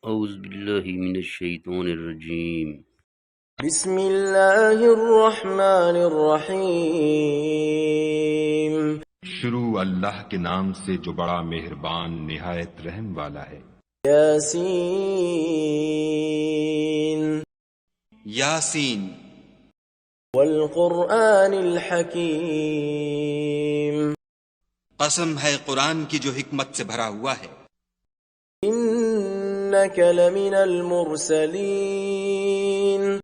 اعوذ باللہ من الشیطان الرجیم بسم اللہ الرحمن الرحیم۔ شروع اللہ کے نام سے جو بڑا مہربان نہایت رحم والا ہے۔ یاسین یاسین والقرآن الحکیم۔ قسم ہے قرآن کی جو حکمت سے بھرا ہوا ہے۔ انک لمن المرسلین۔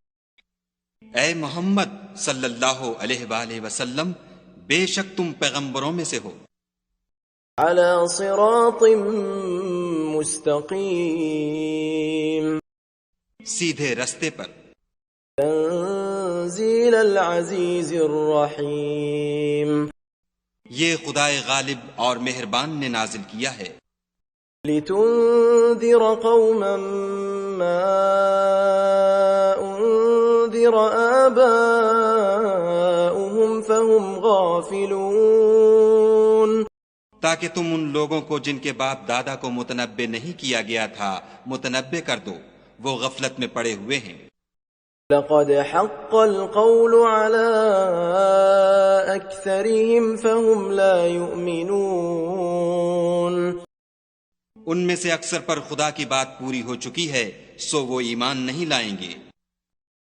اے محمد صلی اللہ علیہ وآلہ وسلم، بے شک تم پیغمبروں میں سے ہو۔ علی صراط مستقیم۔ سیدھے رستے پر۔ تنزیل العزیز الرحیم۔ یہ خدائے غالب اور مہربان نے نازل کیا ہے۔ لتنذر قوما ما انذر آباؤهم فهم غافلون۔ تاکہ تم ان لوگوں کو جن کے باپ دادا کو متنبع نہیں کیا گیا تھا متنبع کر دو، وہ غفلت میں پڑے ہوئے ہیں۔ لقد حق القول على أكثرهم فهم لا يؤمنون۔ ان میں سے اکثر پر خدا کی بات پوری ہو چکی ہے، سو وہ ایمان نہیں لائیں گے۔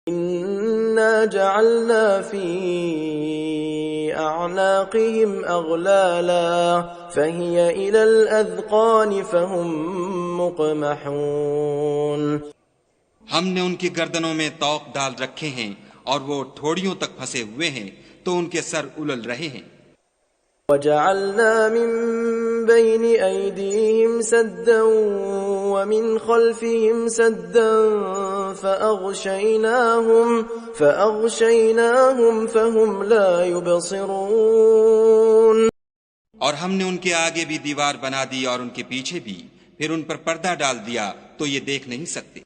انا جعلنا في اعناقهم اغلالا فهي الى الاذقان فهم مقمحون۔ ہم نے ان کی گردنوں میں طوق ڈال رکھے ہیں اور وہ ٹھوڑیوں تک پھنسے ہوئے ہیں تو ان کے سر الل رہے ہیں۔ وجعلنا من بين أيديهم سدا ومن خلفهم سدا فأغشيناهم فهم لا يبصرون۔ اور ہم نے ان کے آگے بھی دیوار بنا دی اور ان کے پیچھے بھی، پھر ان پر پردہ ڈال دیا تو یہ دیکھ نہیں سکتے۔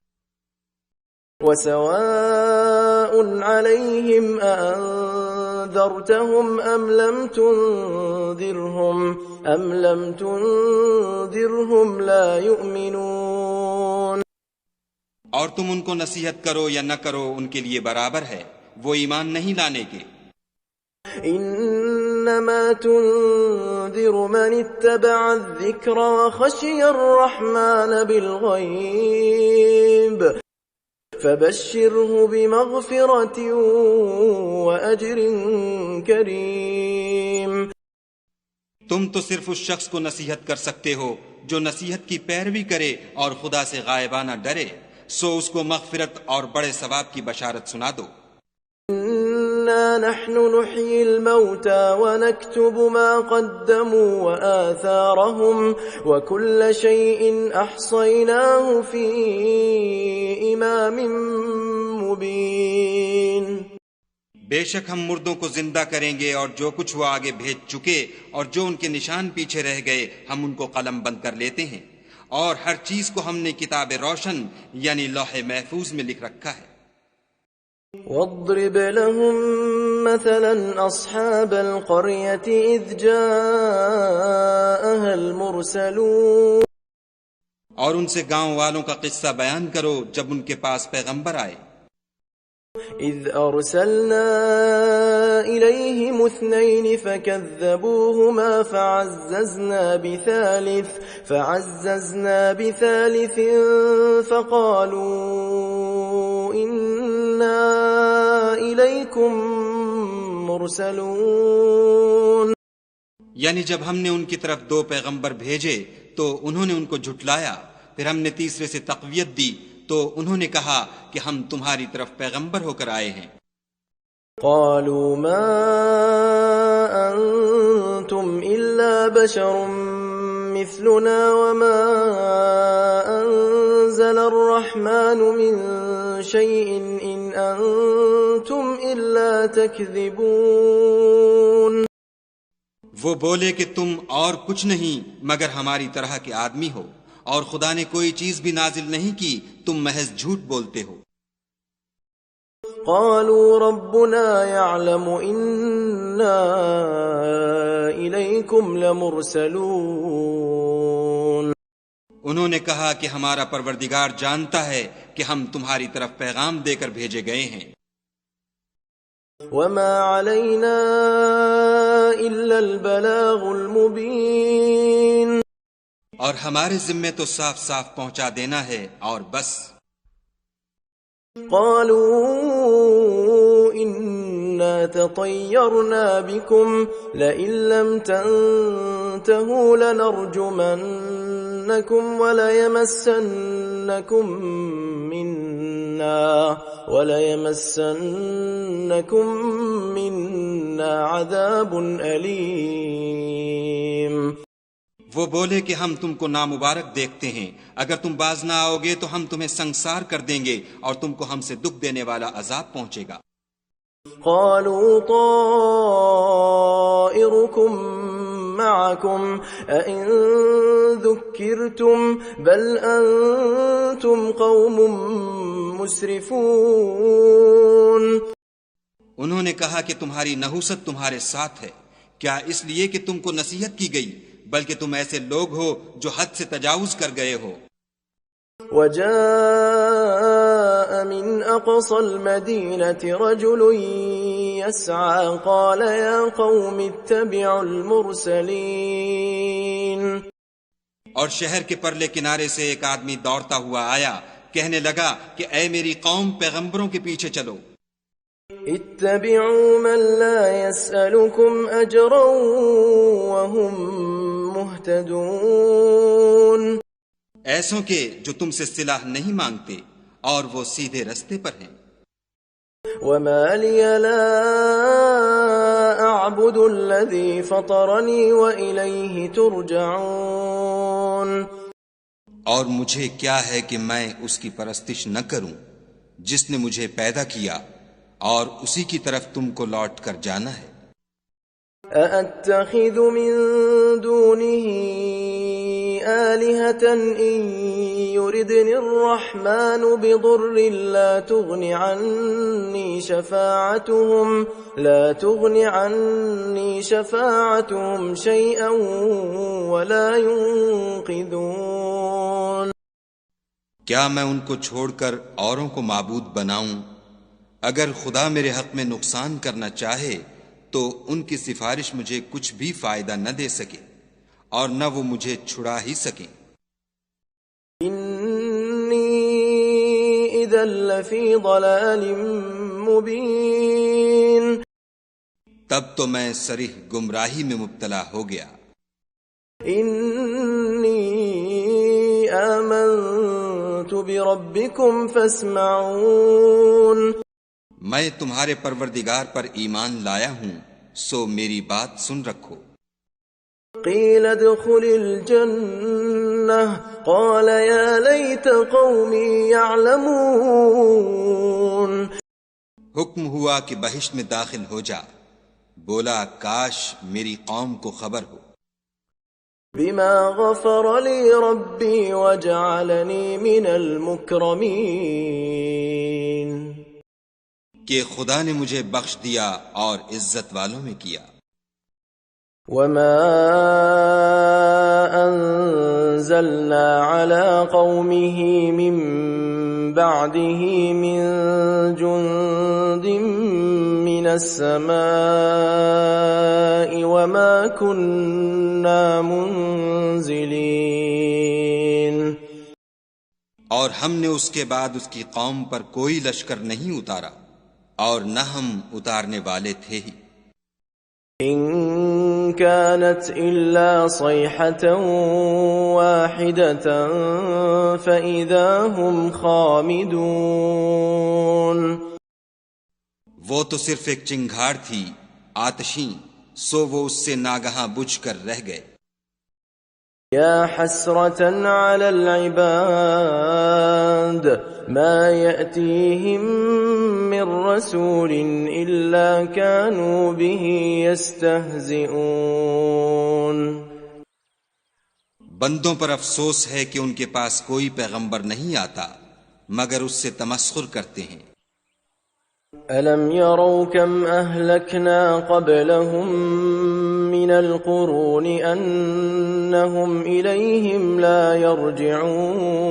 وسواء عليهم أأنذرتهم أم لم تنذرهم لا يؤمنون۔ اور تم ان کو نصیحت کرو یا نہ کرو ان کے لیے برابر ہے، وہ ایمان نہیں لانے کے۔ انما تنذر من اتبع الذکر وخشی الرحمن بالغیب فبشره بمغفرة وأجر کریم۔ تم تو صرف اس شخص کو نصیحت کر سکتے ہو جو نصیحت کی پیروی کرے اور خدا سے غائبانہ ڈرے، سو اس کو مغفرت اور بڑے ثواب کی بشارت سنا دو۔ انا نحن نحيي الموتى ونكتب ما قدموا وآثارهم وكل شيء أحصيناه في إمام مبين۔ بے شک ہم مردوں کو زندہ کریں گے اور جو کچھ وہ آگے بھیج چکے اور جو ان کے نشان پیچھے رہ گئے ہم ان کو قلم بند کر لیتے ہیں، اور ہر چیز کو ہم نے کتاب روشن یعنی لوح محفوظ میں لکھ رکھا ہے۔ واضرب لهم مثلا أصحاب القرية إذ جاءها المرسلون۔ اور ان سے گاؤں والوں کا قصہ بیان کرو جب ان کے پاس پیغمبر آئے۔ إذ أرسلنا إليهم اثنين فكذبوهما فعززنا بثالث فقالوا إنا إليكم مرسلون۔ یعنی جب ہم نے ان کی طرف دو پیغمبر بھیجے تو انہوں نے ان کو جھٹلایا، پھر ہم نے تیسرے سے تقویت دی تو انہوں نے کہا کہ ہم تمہاری طرف پیغمبر ہو کر آئے ہیں۔ قالوا ما أنتم إلا بشر مثلنا وما أنزل الرحمن من شيء إن أنتم إلا تكذبون۔ وہ بولے کہ تم اور کچھ نہیں مگر ہماری طرح کے آدمی ہو، اور خدا نے کوئی چیز بھی نازل نہیں کی، تم محض جھوٹ بولتے ہو۔ قالوا ربنا يعلم إنا إليكم لمرسلون۔ انہوں نے کہا کہ ہمارا پروردگار جانتا ہے کہ ہم تمہاری طرف پیغام دے کر بھیجے گئے ہیں، وما علينا إلا البلاغ المبين، اور ہمارے ذمے تو صاف صاف پہنچا دینا ہے اور بس۔ قالوا إنا تطيرنا بكم لئن لم تنتهوا لنرجمنكم وليمسنكم منا عذاب أليم۔ وہ بولے کہ ہم تم کو نامبارک دیکھتے ہیں، اگر تم باز نہ آؤ گے تو ہم تمہیں سنگسار کر دیں گے اور تم کو ہم سے دکھ دینے والا عذاب پہنچے گا۔ قالوا طائركم معكم أئن ذكرتم بل أنتم قوم مسرفون۔ انہوں نے کہا کہ تمہاری نحوست تمہارے ساتھ ہے، کیا اس لیے کہ تم کو نصیحت کی گئی، بلکہ تم ایسے لوگ ہو جو حد سے تجاوز کر گئے ہو۔ وجاء من أقصى المدينة رجل يسعى قال يا قوم اتبعوا المرسلين۔ اور شہر کے پرلے کنارے سے ایک آدمی دوڑتا ہوا آیا، کہنے لگا کہ اے میری قوم، پیغمبروں کے پیچھے چلو۔ اتبعوا من لا يسألكم أجرا وهم مهتدون، ایسوں کے جو تم سے صلاح نہیں مانگتے اور وہ سیدھے رستے پر ہیں۔ وما لي لا أعبد الذي فطرني وإليه ترجعون۔ اور مجھے کیا ہے کہ میں اس کی پرستش نہ کروں جس نے مجھے پیدا کیا، اور اسی کی طرف تم کو لوٹ کر جانا ہے۔ أأتخذ من دونه آلهة إن يردني الرحمن بضر لا تغن عني شفاعتهم شيئا ولا ينقذون۔ کیا میں ان کو چھوڑ کر اوروں کو معبود بناؤں؟ اگر خدا میرے حق میں نقصان کرنا چاہے تو ان کی سفارش مجھے کچھ بھی فائدہ نہ دے سکے اور نہ وہ مجھے چھڑا ہی سکیں۔ انی اذا لفی ضلال مبین، تب تو میں صریح گمراہی میں مبتلا ہو گیا۔ انی آمنت بربکم فاسمعون، میں تمہارے پروردگار پر ایمان لایا ہوں، سو میری بات سن رکھو۔ قیل ادخل الجنہ قال یا لیت قومی یعلمون، حکم ہوا کہ بہشت میں داخل ہو جا، بولا کاش میری قوم کو خبر ہو۔ بما غفر لی ربی وجعلنی من المکرمین، کہ خدا نے مجھے بخش دیا اور عزت والوں میں کیا۔ وما انزلنا على قومه من بعده من جند من السماء وما كنا منزلين، اور ہم نے اس کے بعد اس کی قوم پر کوئی لشکر نہیں اتارا اور نہ ہم اتارنے والے تھے ہی۔ إن كانت إلا صيحة واحدة فإذا هم خامدون، وہ تو صرف ایک چنگھاڑ تھی آتشیں، سو وہ اس سے ناگہاں بجھ کر رہ گئے۔ يا حسرة على العباد ما يأتيهم من رسول إلا كانوا به يستهزئون، بندوں پر افسوس ہے کہ ان کے پاس کوئی پیغمبر نہیں آتا مگر اس سے تمسخر کرتے ہیں۔ ألم يروا كم أهلكنا قبلهم من من القرون أنهم إليهم لا يرجعون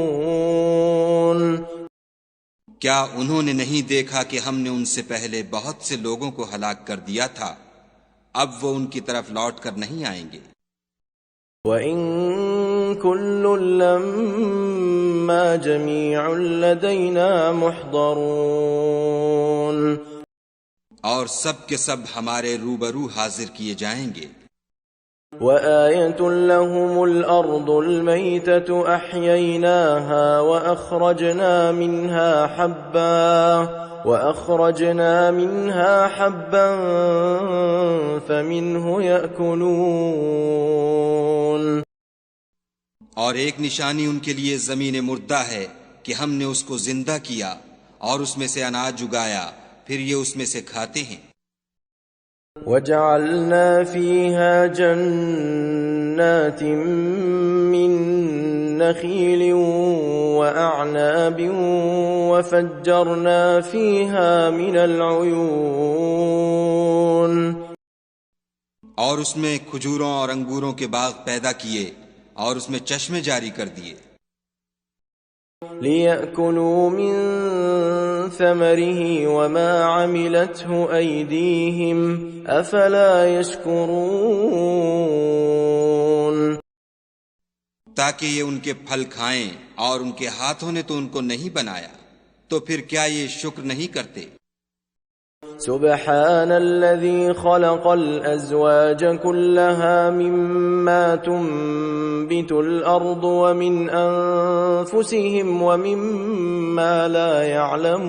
کیا انہوں نے نہیں دیکھا کہ ہم نے ان سے پہلے بہت سے لوگوں کو ہلاک کر دیا تھا، اب وہ ان کی طرف لوٹ کر نہیں آئیں گے۔ وَإِن كُلٌّ لَّمَّا جَمِيعٌ لَّدَيْنَا مُحْضَرُونَ اور سب کے سب ہمارے روبرو حاضر کیے جائیں گے۔ وَآيَةٌ لَّهُمُ الْأَرْضُ الْمَيْتَةُ أَحْيَيْنَاهَا وَأَخْرَجْنَا مِنْهَا حَبًّا فَمِنْهُ يَأْكُلُونَ اور ایک نشانی ان کے لیے زمین مردہ ہے کہ ہم نے اس کو زندہ کیا اور اس میں سے اناج اگایا، پھر یہ اس میں سے کھاتے ہیں۔ وَجَعَلْنَا فِيهَا جَنَّاتٍ مِّن نَّخِيلٍ وَأَعْنَابٍ وَفَجَّرْنَا فِيهَا مِنَ الْعُيُونِ اور اس میں کھجوروں اور انگوروں کے باغ پیدا کیے اور اس میں چشمے جاری کر دیے۔ لِيَأْكُلُوا مِن ثَمَرِهِ وَمَا عَمِلَتْهُ أَيْدِيهِمْ أَفَلَا يَشْكُرُونَ تاکہ یہ ان کے پھل کھائیں، اور ان کے ہاتھوں نے تو ان کو نہیں بنایا، تو پھر کیا یہ شکر نہیں کرتے؟ سبحان الذي خلق الأزواج كلها مما تنبت الأرض ومن أنفسهم ومما لا يعلمون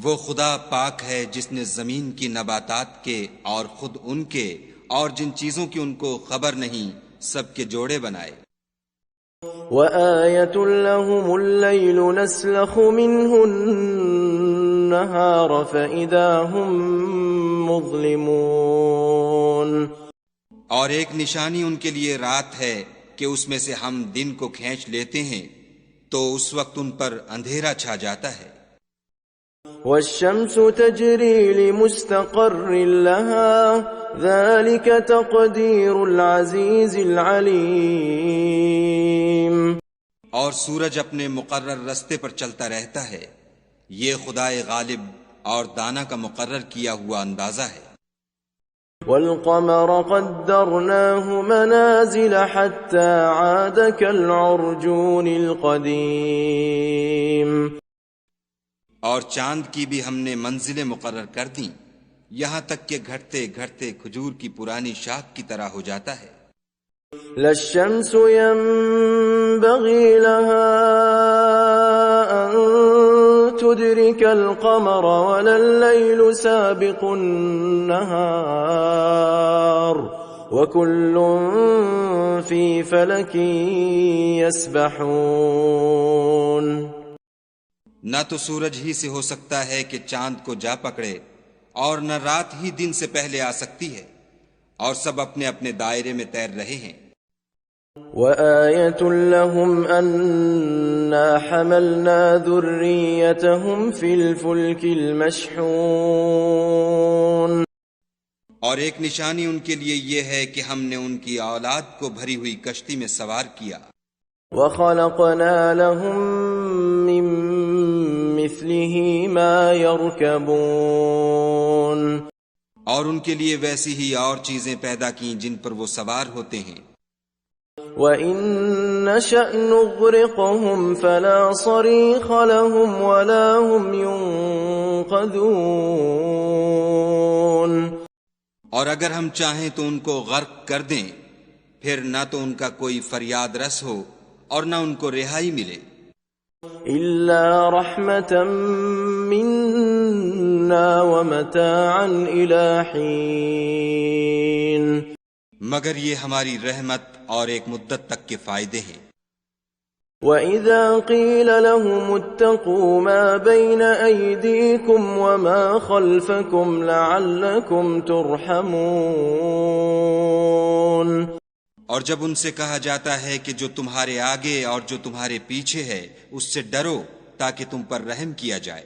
وہ خدا پاک ہے جس نے زمین کی نباتات کے اور خود ان کے اور جن چیزوں کی ان کو خبر نہیں سب کے جوڑے بنائے۔ وَآيَةٌ لَّهُمُ اللَّيْلُ نَسْلَخُ مِنْهُ النَّهَارَ فَإِذَا هُمْ مُظْلِمُونَ اور ایک نشانی ان کے لیے رات ہے کہ اس میں سے ہم دن کو کھینچ لیتے ہیں تو اس وقت ان پر اندھیرا چھا جاتا ہے۔ وَالشَّمْسُ تَجْرِي لِمُسْتَقَرٍّ لَّهَا ذَلِكَ تَقْدِيرُ الْعَزِيزِ الْعَلِيمِ اور سورج اپنے مقرر رستے پر چلتا رہتا ہے، یہ خدائے غالب اور دانا کا مقرر کیا ہوا اندازہ ہے۔ وَالْقَمَرَ قَدَّرْنَاهُ مَنَازِلَ حَتَّى عَادَ كَالْعُرْجُونِ الْقَدِيمِ اور چاند کی بھی ہم نے منزلیں مقرر کر دیں، یہاں تک کہ گھٹتے گھٹتے کھجور کی پرانی شاخ کی طرح ہو جاتا ہے۔ لا الشمس ينبغي لها أن تدرك القمر ولا الليل سابق النهار وكل في فلك يسبحون نہ تو سورج ہی سے ہو سکتا ہے کہ چاند کو جا پکڑے، اور نہ رات ہی دن سے پہلے آ سکتی ہے، اور سب اپنے اپنے دائرے میں تیر رہے ہیں۔ وَآيَةٌ لَّهُمْ أَنَّا حَمَلْنَا ذُرِّيَّتَهُمْ فِي الْفُلْكِ الْمَشْحُونِ اور ایک نشانی ان کے لیے یہ ہے کہ ہم نے ان کی اولاد کو بھری ہوئی کشتی میں سوار کیا۔ وَخَلَقْنَا لَهُم مِّن مِّثْلِهِ مَا يَرْكَبُونَ اور ان کے لیے ویسی ہی اور چیزیں پیدا کیں جن پر وہ سوار ہوتے ہیں۔ وَإِن نَّشَأْ نُغْرِقْهُمْ فَلَا صَرِيخَ لَهُمْ وَلَا هُمْ يُنقَذُونَ اور اگر ہم چاہیں تو ان کو غرق کر دیں، پھر نہ تو ان کا کوئی فریاد رس ہو اور نہ ان کو رہائی ملے۔ إِلَّا رَحْمَةً مِّنَّا وَمَتَاعًا إِلَى حِينٍ مگر یہ ہماری رحمت اور ایک مدت تک کے فائدے ہیں۔ وَإِذَا قِيلَ لَهُمُ اتَّقُوا مَا بَيْنَ أَيْدِيكُمْ وَمَا خَلْفَكُمْ لَعَلَّكُمْ تُرْحَمُونَ اور جب ان سے کہا جاتا ہے کہ جو تمہارے آگے اور جو تمہارے پیچھے ہے اس سے ڈرو تاکہ تم پر رحم کیا جائے۔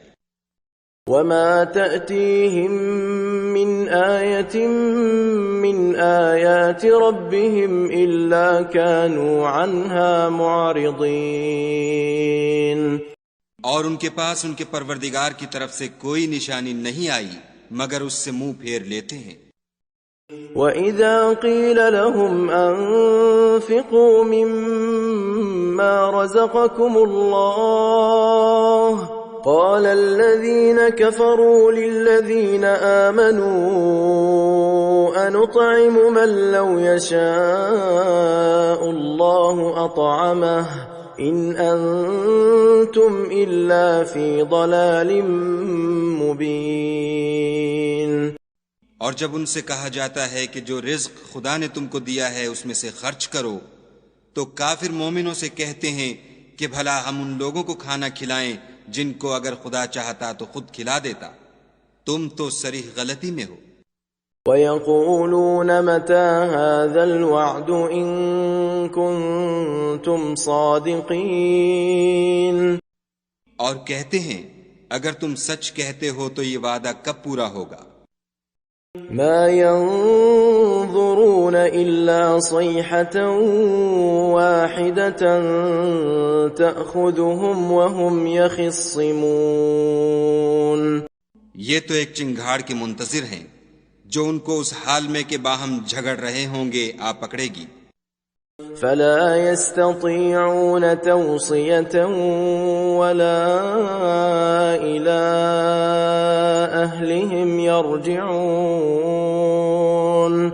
وَمَا تَأْتِيهِم مِّنْ آية من آيات ربهم إلا كانوا عنها معرضين. اور ان کے پاس ان کے پروردگار کی طرف سے کوئی نشانی نہیں آئی مگر اس سے منہ پھیر لیتے ہیں. وَإِذَا قِيلَ لَهُمْ أَنفِقُوا مِمَّا رَزَقَكُمُ اللَّهُ قَالَ الَّذِينَ كَفَرُوا لِلَّذِينَ آمَنُوا أَنُطْعِمُ مَن لَّوْ يَشَاءُ اللَّهُ أَطْعَمَهُ إِنْ أَنتُمْ إِلَّا فِي ضَلَالٍ مُّبِينٍ. اور جب ان سے کہا جاتا ہے کہ جو رزق خدا نے تم کو دیا ہے اس میں سے خرچ کرو تو کافر مومنوں سے کہتے ہیں کہ بھلا ہم ان لوگوں کو کھانا کھلائیں جن کو اگر خدا چاہتا تو خود کھلا دیتا. تم تو صریح غلطی میں ہو. وَيَقُولُونَ مَتَى هَذَا الْوَعْدُ إِن كُنتُمْ صَادِقِينَ. اور کہتے ہیں اگر تم سچ کہتے ہو تو یہ وعدہ کب پورا ہوگا. مَا يَنظُرُونَ إِلَّا صَيْحَةً وَاحِدَةً تَأْخُذُهُمْ وَهُمْ يَخِصِّمُونَ. یہ تو ایک چنگھاڑ کے منتظر ہیں جو ان کو اس حال میں کہ باہم جھگڑ رہے ہوں گے آ پکڑے گی. فَلَا يَسْتَطِيعُونَ تَوْصِيَةً وَلَا إِلَىٰ أَهْلِهِمْ يَرْجِعُونَ.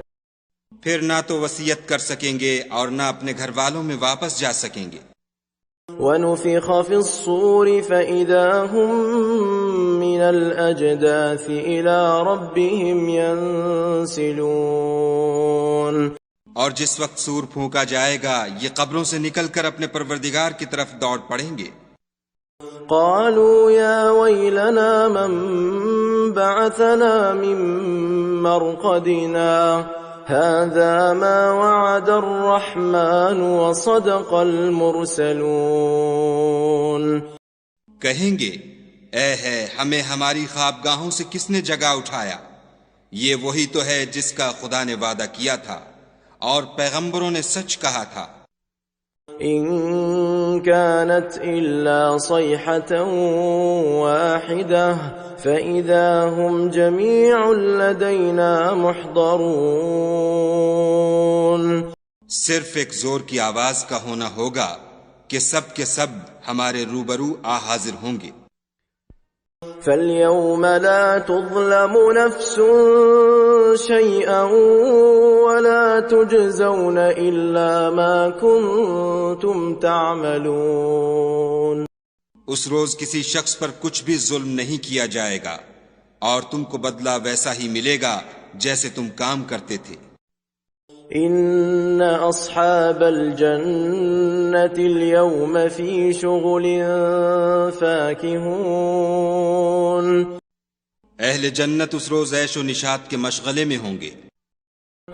پھر نہ تو وصیت کر سکیں گے اور نہ اپنے گھر والوں میں واپس جا سکیں گے. وَنُفِخَ فِي الصُّورِ فَإِذَا هُم مِّنَ الْأَجْدَاثِ إِلَىٰ رَبِّهِمْ يَنسِلُونَ. اور جس وقت سور پھونکا جائے گا یہ قبروں سے نکل کر اپنے پروردگار کی طرف دوڑ پڑیں گے. قالوا يا ويلنا من بعثنا من مرقدنا هذا ما وعد الرحمن وصدق المرسلون. کہیں گے اے ہے ہمیں ہماری خوابگاہوں سے کس نے جگا اٹھایا. یہ وہی تو ہے جس کا خدا نے وعدہ کیا تھا اور پیغمبروں نے سچ کہا تھا. إن كانت إلا صيحة واحدة فإذا هم جميع لدينا محضرون. صرف ایک زور کی آواز کا ہونا ہوگا کہ سب کے سب ہمارے روبرو آ حاضر ہوں گے. فَالْيَوْمَ لَا تُظْلَمُ نَفْسٌ شَيْئًا وَلَا تُجْزَوْنَ إِلَّا مَا كُنتُمْ تَعْمَلُونَ. اس روز کسی شخص پر کچھ بھی ظلم نہیں کیا جائے گا اور تم کو بدلہ ویسا ہی ملے گا جیسے تم کام کرتے تھے. إن أصحاب الجنة اليوم في شغل فاكهون. اہل جنت اس روز عیش و نشاط کے مشغلے میں ہوں گے.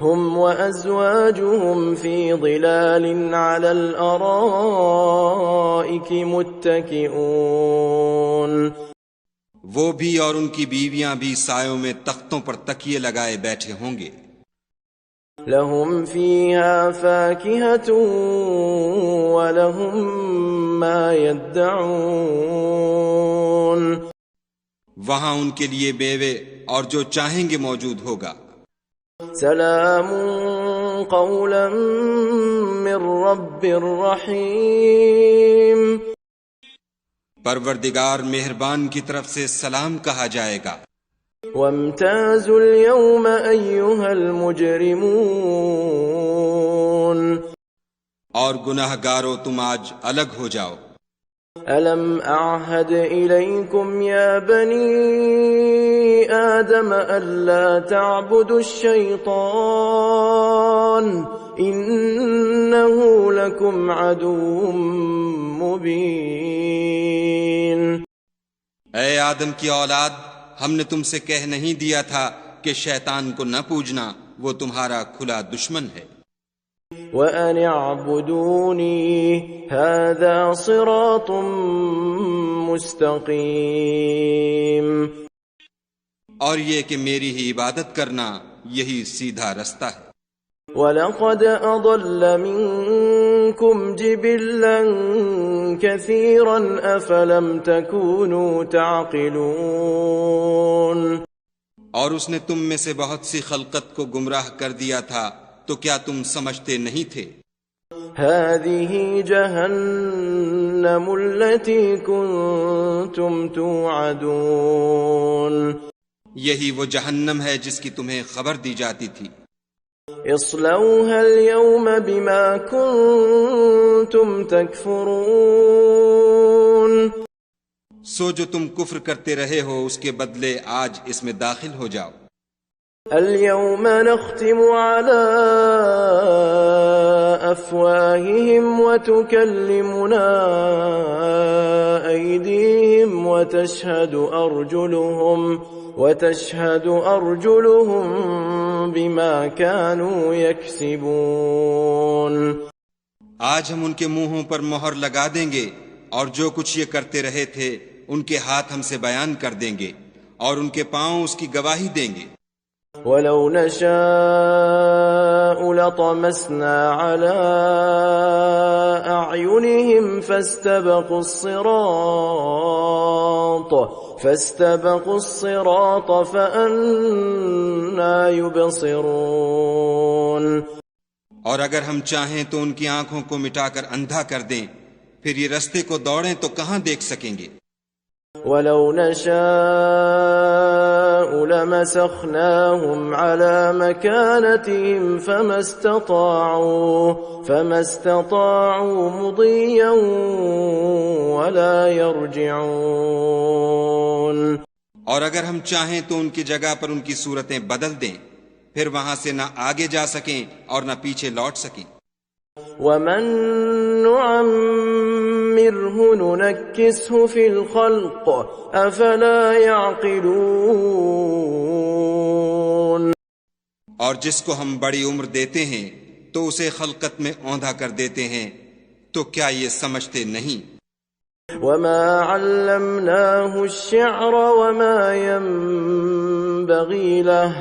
هم وأزواجهم في ظلال على الأرائك متكئون. وہ بھی اور ان کی بیویاں بھی سایوں میں تختوں پر تکیے لگائے بیٹھے ہوں گے. لهم فيها فاكهة ولهم ما يدعون. وہاں ان کے لیے بیوے اور جو چاہیں گے موجود ہوگا. سلام قولا من رب رحیم. پروردگار مہربان کی طرف سے سلام کہا جائے گا. وامتازوا اليوم أيها المجرمون. اور گناہ گارو تم آج الگ ہو جاؤ. ألم أعهد إليكم يا بني آدم ألا تعبدوا الشيطان إنه لكم عدو مبين. اے آدم کی اولاد ہم نے تم سے کہہ نہیں دیا تھا کہ شیطان کو نہ پوجنا، وہ تمہارا کھلا دشمن ہے. وَأَنِ اعْبُدُونِي هَذَا صِرَاطٌ مُسْتَقِيمٌ. اور یہ کہ میری ہی عبادت کرنا یہی سیدھا رستہ ہے۔ وَلَقَدْ أَضَلَّ مِنكُمْ جِبِلًّا كَثِيرًا أَفَلَمْ تَكُونُوا تَعْقِلُونَ، اور اس نے تم میں سے بہت سی خلقت کو گمراہ کر دیا تھا، تو کیا تم سمجھتے نہیں تھے؟ هَذِهِ جَهَنَّمُ الَّتِي كُنتُمْ تُوعَدُونَ، یہی وہ جہنم ہے جس کی تمہیں خبر دی جاتی تھی۔ اصلوها اليوم بما كنتم تكفرون، سو جو تم کفر کرتے رہے ہو اس کے بدلے آج اس میں داخل ہو جاؤ۔ اليوم نختم على أفواههم وتكلمنا أيديهم وتشهد أرجلهم بما كانوا يكسبون، آج ہم ان کے منہوں پر مہر لگا دیں گے، اور جو کچھ یہ کرتے رہے تھے ان کے ہاتھ ہم سے بیان کر دیں گے، اور ان کے پاؤں اس کی گواہی دیں گے۔ ولو نشاء لطمسنا على أعينهم فاستبقوا الصراط فأنى يبصرون، اور اگر ہم چاہیں تو ان کی آنکھوں کو مٹا کر اندھا کر دیں، پھر یہ رستے کو دوڑیں تو کہاں دیکھ سکیں گے۔ ولو نشاء لمسخناهم على مكانتهم فما استطاعوا مضيا ولا يرجعون، اور اگر ہم چاہیں تو ان کی جگہ پر ان کی صورتیں بدل دیں، پھر وہاں سے نہ آگے جا سکیں اور نہ پیچھے لوٹ سکیں۔ ومن نعمره ننكسه في الخلق افلا يعقلون، اور جس کو ہم بڑی عمر دیتے ہیں تو اسے خلقت میں اوندھا کر دیتے ہیں، تو کیا یہ سمجھتے نہیں؟ وما علمناه الشعر وما ينبغي له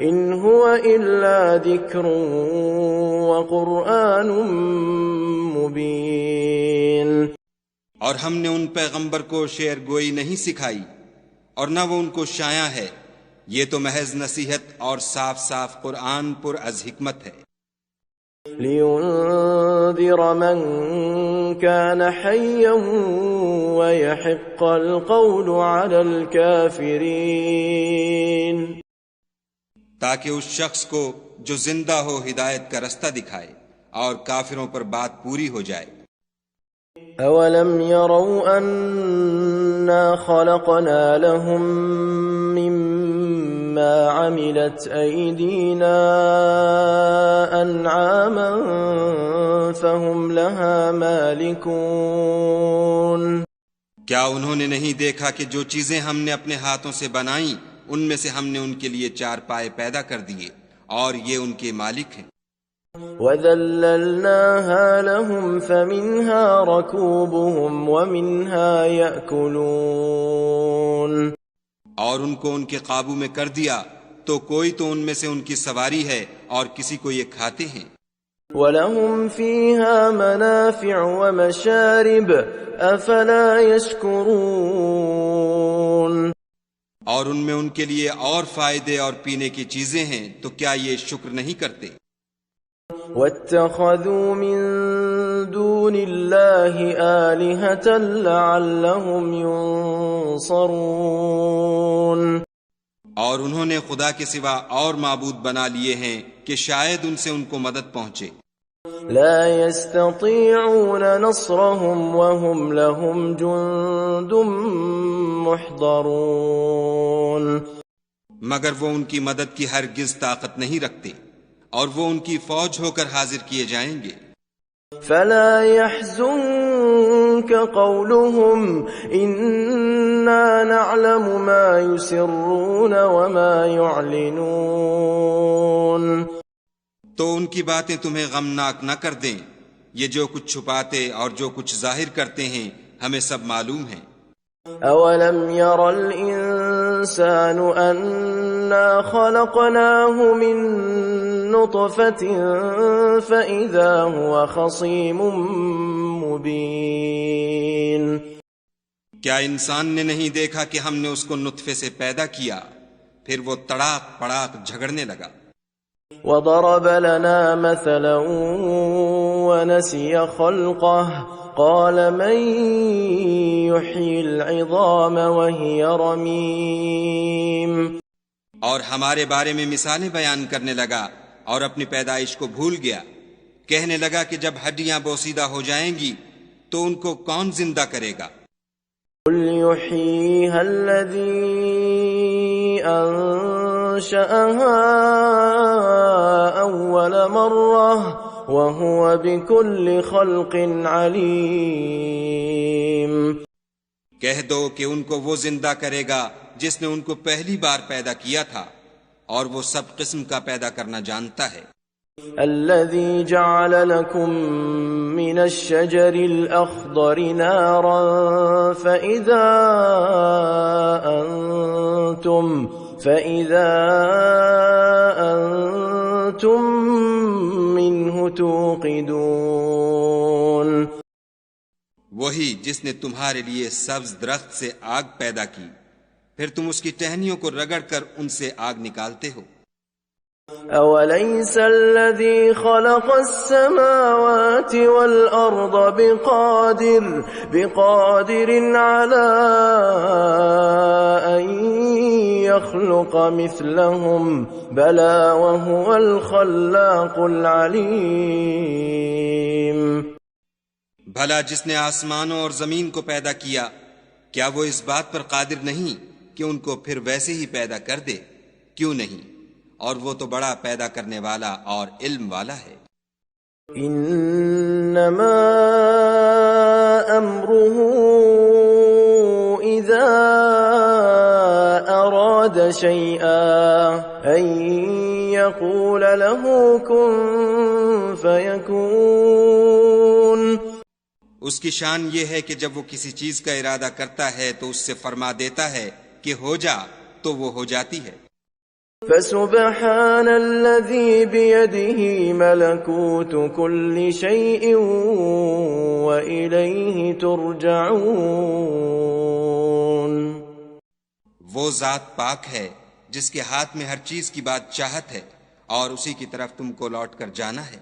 ان هو الا ذكر وقرآن مبين، اور ہم نے ان پیغمبر کو شعر گوئی نہیں سکھائی، اور نہ وہ ان کو شایع ہے، یہ تو محض نصیحت اور صاف صاف قرآن پر از حکمت ہے۔ لينذر من كان حيا ويحق القول على الكافرين، تاکہ اس شخص کو جو زندہ ہو ہدایت کا رستہ دکھائے اور کافروں پر بات پوری ہو جائے۔ اولم يروا انا خلقنا لهم مما عملت ايدينا انعاما فهم لها مالكون، کیا انہوں نے نہیں دیکھا کہ جو چیزیں ہم نے اپنے ہاتھوں سے بنائیں ان میں سے ہم نے ان کے لیے چار پائے پیدا کر دیے اور یہ ان کے مالک ہیں۔ وَذَلَّلْنَاهَا لَهُمْ فَمِنْهَا رَكُوبُهُمْ وَمِنْهَا يَأْكُلُونَ، اور ان کو ان کے قابو میں کر دیا تو کوئی تو ان میں سے ان کی سواری ہے اور کسی کو یہ کھاتے ہیں۔ وَلَهُمْ فِيهَا مَنَافِعُ وَمَشَارِبُ أَفَلَا يَشْكُرُونَ، اور ان میں ان کے لیے اور فائدے اور پینے کی چیزیں ہیں تو کیا یہ شکر نہیں کرتے؟ وَاتَّخَذُوا مِن دُونِ اللَّهِ آلِهَةً لَعَلَّهُمْ يُنصَرُونَ، اور انہوں نے خدا کے سوا اور معبود بنا لیے ہیں کہ شاید ان سے ان کو مدد پہنچے۔ لا يستطيعون نصرهم وهم لهم جند محضرون، مگر وہ ان کی مدد کی ہرگز طاقت نہیں رکھتے اور وہ ان کی فوج ہو کر حاضر کیے جائیں گے۔ فلا يحزنك قولهم إنا نعلم ما يسرون وما يعلنون، تو ان کی باتیں تمہیں غمناک نہ کر دیں، یہ جو کچھ چھپاتے اور جو کچھ ظاہر کرتے ہیں ہمیں سب معلوم ہے۔ أولم ير الإنسان أن إنا خلقناه من نطفة فإذا هو خصيم مبين. کیا انسان نے نہیں دیکھا کہ ہم نے اس کو نطفے سے پیدا کیا، پھر وہ تڑاک پڑاک جھگڑنے لگا. وضرب لنا مثلا ونسي خلقه قال من يحيي العظام وهي رميم. اور ہمارے بارے میں مثالیں بیان کرنے لگا اور اپنی پیدائش کو بھول گیا. کہنے لگا کہ جب ہڈیاں بوسیدہ ہو جائیں گی تو ان کو کون زندہ کرے گا؟ قل يحييها الذي أنشأها أول مرة وهو بكل خلق عليم. کہہ دو کہ ان کو وہ زندہ کرے گا جس نے ان کو پہلی بار پیدا کیا تھا، اور وہ سب قسم کا پیدا کرنا جانتا ہے. الذي جعل لكم من الشجر الأخضر نارا فإذا أنتم منه توقدون. وہی جس نے تمہارے لیے سبز درخت سے آگ پیدا کی، پھر تم اس کی ٹہنیوں کو رگڑ کر ان سے آگ نکالتے ہو. أوليس الذي خلق السماوات والأرض بقادر على أن يخلق مثلهم بلى وهو الخلاق العليم. بھلا جس نے آسمانوں اور زمین کو پیدا کیا، کیا وہ اس بات پر قادر نہیں کہ ان کو پھر ویسے ہی پیدا کر دے؟ کیوں نہیں، اور وہ تو بڑا پیدا کرنے والا اور علم والا ہے. انما امره اذا اراد شيئا ان يقول له كن فيكون. اس کی شان یہ ہے کہ جب وہ کسی چیز کا ارادہ کرتا ہے تو اس سے فرما دیتا ہے کہ ہو جا، تو وہ ہو جاتی ہے. فسبحان الذي بيده ملكوت كل شيء وإليه ترجعون. وہ ذات پاک ہے جس کے ہاتھ میں ہر چیز کی بات چاہت ہے، اور اسی کی طرف تم کو لوٹ کر جانا ہے.